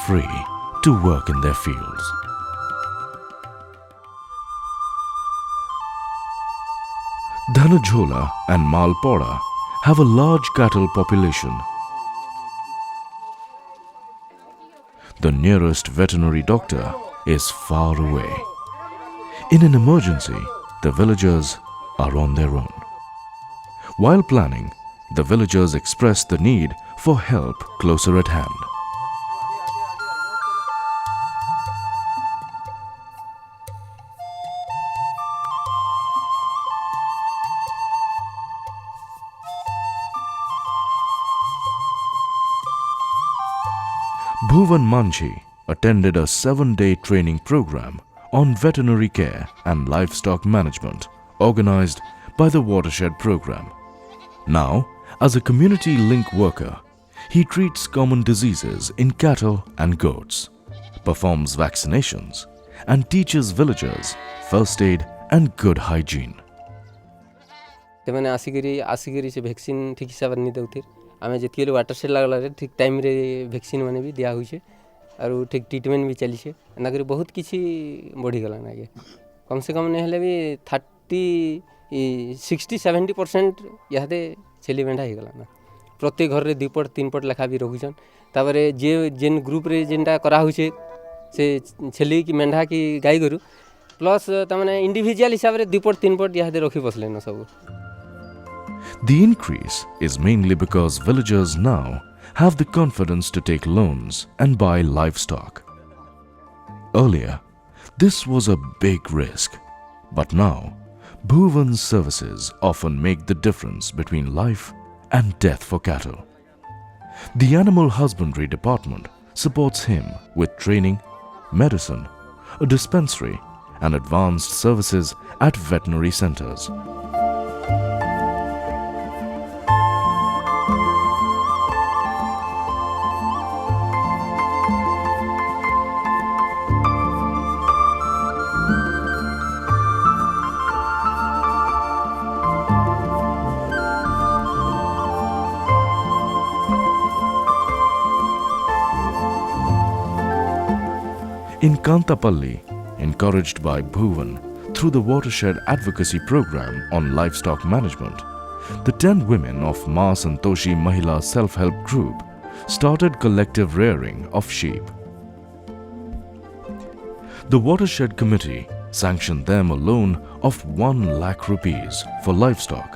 free to work in their fields. Dhanajhola and Malpora have a large cattle population. The nearest veterinary doctor is far away. In an emergency, the villagers are on their own. While planning, the villagers express the need for help closer at hand. Bhuvan Manchi attended a 7-day training program on veterinary care and livestock management organized by the Watershed program. Now, as a community link worker, he treats common diseases in cattle and goats, performs vaccinations, and teaches villagers first aid and good hygiene. ସେମାନେ ଆସିକିରି ସେ vaccine ଠିକ୍ ହିସାବରେ ନି ଦେଉଥିର ଆମେ ଯେତିକି ୱାଟରସେଡ୍ ଲାଗଲାରେ ଠିକ୍ ଟାଇମ୍ରେ ଭ୍ୟାକ୍ସିନ୍ ମାନେ ବି ଦିଆ ହଉଛେ ଆରୁ ଠିକ୍ ଟ୍ରିଟମେଣ୍ଟ ବି ଚାଲିଛେ ଏନ୍ତା କରି ବହୁତ କିଛି ବଢ଼ିଗଲାନ ଆଜ୍ଞା କମ୍ ସେ କମ୍ ନେହେଲେ ବି 60-70% ଇହାଦେ ଛେଲି ମେଣ୍ଢା ହେଇଗଲାନ ପ୍ରତ୍ୟେକ ଘରରେ 2 ପଟ 3 ପଟ ଲେଖା ବି ରଖୁଛନ୍ ତାପରେ ଯେନ୍ ଗ୍ରୁପ୍ରେ ଯେନ୍ଟା କରାହେଉଛେ ସେ ଛେଲି କି ମେଣ୍ଢା କି ଗାଈ ଗୋରୁ ପ୍ଲସ୍ ତାମାନେ ଇଣ୍ଡିଭିଜୁଆଲ ହିସାବରେ 2 ପଟ 3 ପଟ ଇହାଦେ ରଖି ବସଲେନ ସବୁ. The increase is mainly because villagers now have the confidence to take loans and buy livestock. Earlier, this was a big risk, but now, Bhuvan's services often make the difference between life and death for cattle. The Animal Husbandry Department supports him with training, medicine, a dispensary, and advanced services at veterinary centers. In Kantapalli, encouraged by Bhuvan through the Watershed Advocacy Program on livestock management, the 10 women of Ma Santoshi Mahila Self-Help Group started collective rearing of sheep. The Watershed Committee sanctioned them a loan of 1 lakh rupees for livestock,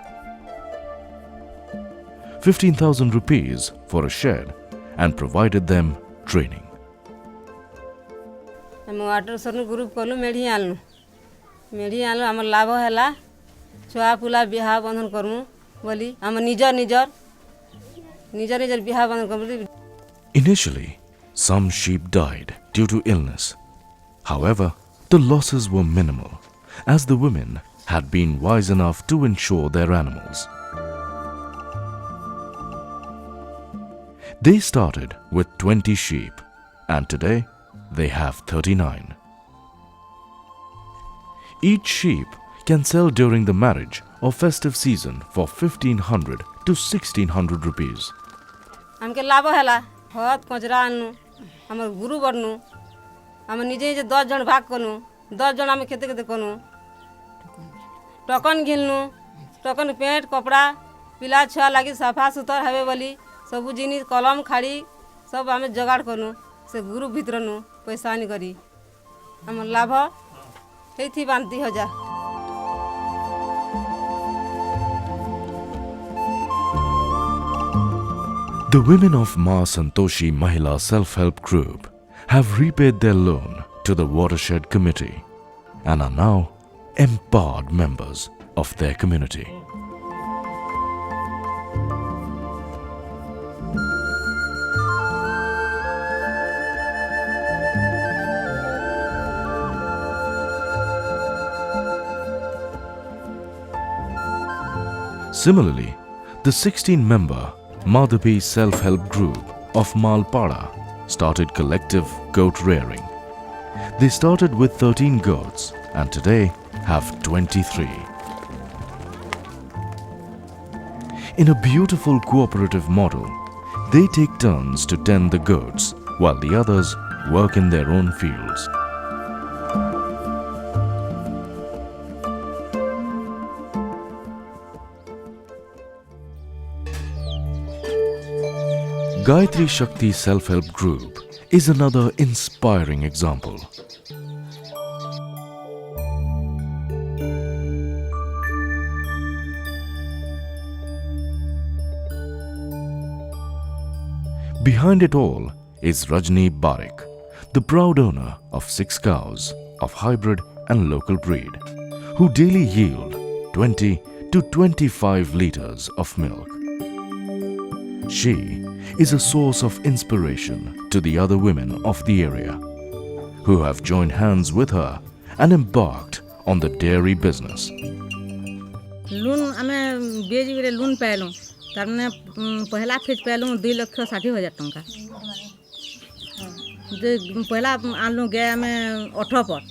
15,000 rupees for a shed, and provided them training. हम watershed group कलु मेढ़ी आनलु आम लाभ है छुआ पुला बिहा बंधन करमु बोली आम निजर बिहा बंधन कर. Initially, some sheep died due to illness. However, the losses were minimal as the women had been wise enough to insure their animals. They started with 20 sheep and today they have 39. Each sheep can sell during the marriage or festive season for 1,500 to 1,600 rupees. हमके लाभ हैला हत कचरा आनु हमर गुरु बननु हम निजे जे 10 जन भाग कनु 10 जन हम खेते खेते कनु टोकन घिननु टोकन पेंट कपड़ा पिला छुआ लागी सफा सुतर हवे बोली सब जिनिस कलम खाड़ी सब हमें जोगाड़ कनु से गुरु भितरनु पैसा नि करी हम लाभ हेथि 2,000. The women of Ma Santoshi Mahila Self-Help Group have repaid their loan to the Watershed Committee and are now empowered members of their community. Similarly, the 16-member Madhapi Self-Help Group of Malpara started collective goat rearing. They started with 13 goats and today have 23. In a beautiful cooperative model, they take turns to tend the goats while the others work in their own fields. Gayatri Shakti Self-Help Group is another inspiring example. Behind it all is Rajni Barik, the proud owner of 6 cows of hybrid and local breed, who daily yield 20 to 25 liters of milk. She is a source of inspiration to the other women of the area, who have joined hands with her and embarked on the dairy business. Loan आमे beige गिरे loan पाइलु तार माने पहला phase पाइलु 2,60,000 टंका जे पहला आनलु गाय आमे 18 पट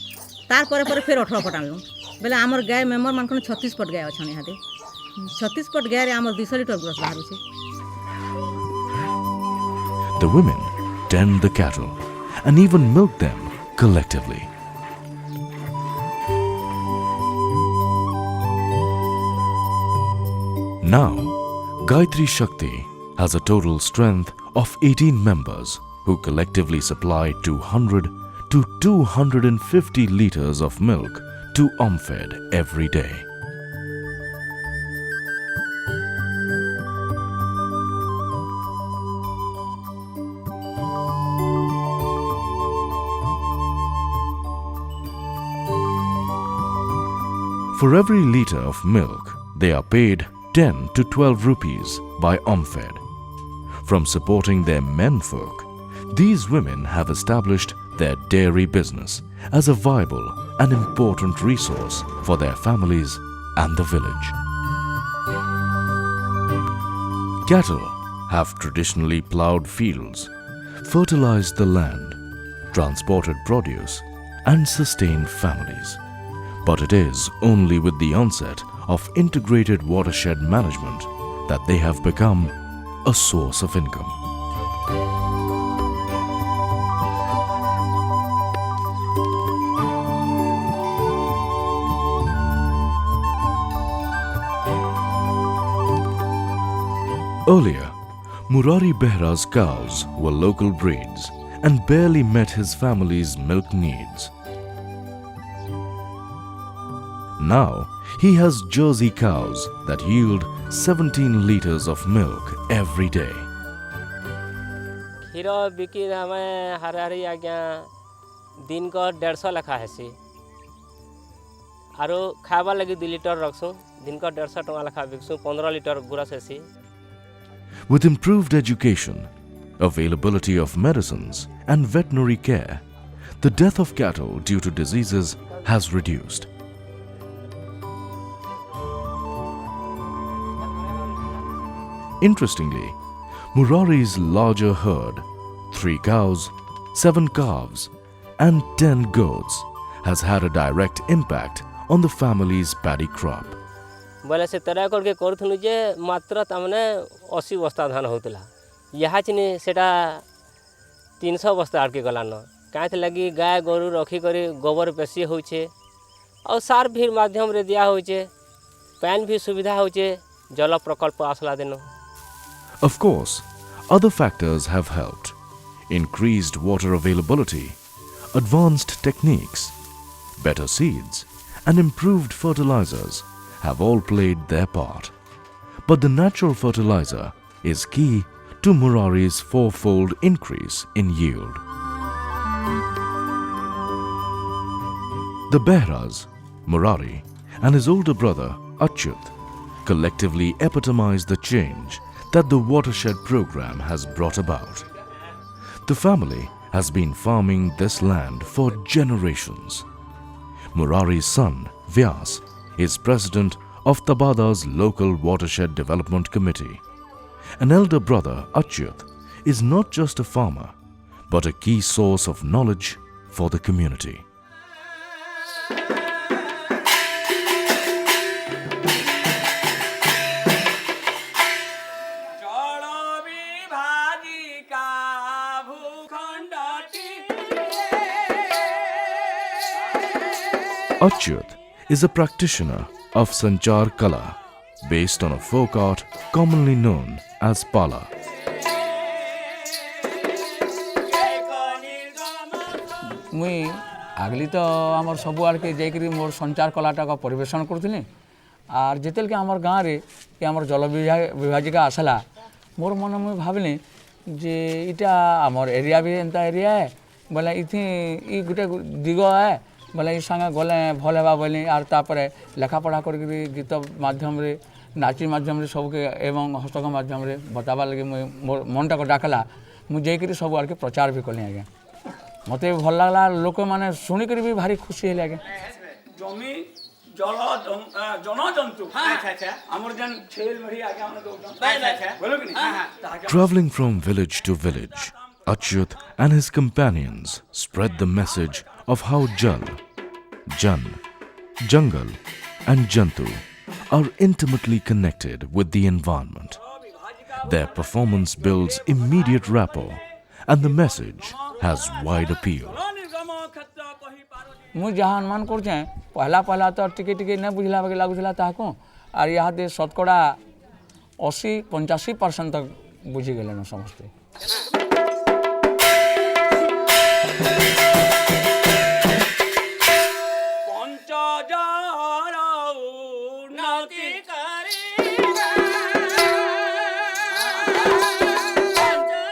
तार पर फिर 18 पट आनलु बेले हमर गाय मेंबर मान 36 पट गाय अछन हाते 36 पट गाय रे हमर 200 लिटर ग्रोस बाहर छै. The women tend the cattle and even milk them collectively. Now, Gayatri Shakti has a total strength of 18 members who collectively supply 200 to 250 liters of milk to Omfed every day. For every liter of milk, they are paid 10 to 12 rupees by Omfed. From supporting their menfolk, these women have established their dairy business as a viable and important resource for their families and the village. Cattle have traditionally ploughed fields, fertilized the land, transported produce, and sustained families. But it is only with the onset of integrated watershed management that they have become a source of income. Earlier, Murari Behra's cows were local breeds and barely met his family's milk needs. Now, he has Jersey cows that yield 17 liters of milk every day. क्षीर बिकी हमें Harari आज्ञा दिन को 150 लखा है आरो खावा लगी 2 लिटर रखसु दिन को 150 टका लखा बिकसु 15 लिटर गुरस है. With improved education, availability of medicines and veterinary care, the death of cattle due to diseases has reduced. Interestingly, Murari's larger herd, 3 cows, 7 calves and 10 goats, has had a direct impact on the family's paddy crop. बोले से तरह करके करथुनु जे मात्र तमने 80 बस्ता धान होतला यहा चिनी सेटा 300 बस्ता आके गलान काहे लगी गाय गोरु रखी करी गोबर बेसी होचे और सार भी माध्यम रे दिया होचे पानी भी सुविधा होचे जल प्रकल्प आसला देनो. Of course, other factors have helped. Increased water availability, advanced techniques, better seeds, and improved fertilizers have all played their part. But the natural fertilizer is key to Murari's 4-fold increase in yield. The Behras, Murari, and his older brother Achyut collectively epitomize the change that the Watershed program has brought about. The family has been farming this land for generations. Murari's son, Vyas, is president of Tabada's local Watershed Development Committee. An elder brother, Achyut, is not just a farmer, but a key source of knowledge for the community. Achyut is a practitioner of Sanchar Kala based on a folk art commonly known as Pala. मुई आगली तो आमर सब आड़ के जाकरी मोर संचार कलाटा का परिवेशन करूँ are जितेल के आमर गाँव रे कि आमर जल विभाजिका आसला मोर मन मुई भाविली जे इटा आमर एरिया भी एंता एरिया है बोले इथि ई गोटे दिग है बोले ई संगे गले भल हेबा बोली आर तापर लेखा पढ़ा कर गीत माध्यम रे नाची माध्यम रे सबके एवं हस्तक माध्यम रे बतावा लगे मोर मनटा को डाकला मुझे जाकरी सब आड़ के प्रचार भी कली आज्ञा मत भल लगला लोक मैंने शुणिक भी भारी खुशी है आज्ञा जमी जल जनजंतु हमर जन छेल मरी आगे हमने दो बोलो कि नहीं Traveling from village to village, Achyut and his companions spread the message of how Jal, Jan, Jungle and Jantu are intimately connected with the environment. Their performance builds immediate rapport and the message has wide appeal. मुझे जहाँ अनुमान करछे पहला पहला तो टिके टिके नहीं बुझला बाकी लगुला ताको और यहाँ दे शतकड़ा 80-85% तक बुझी गले समस्ते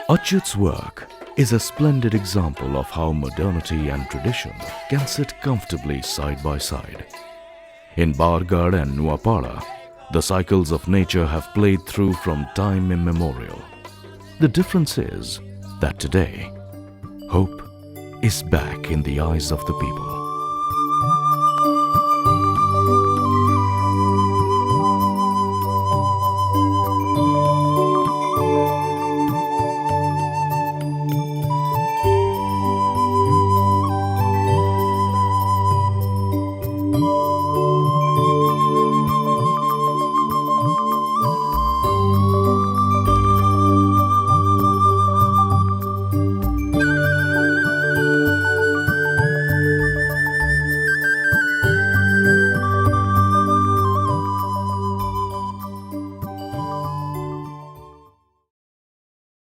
Achyut's work is a splendid example of how modernity and tradition can sit comfortably side by side. In Bargarh and Nuapara, the cycles of nature have played through from time immemorial. The difference is that today, hope is back in the eyes of the people.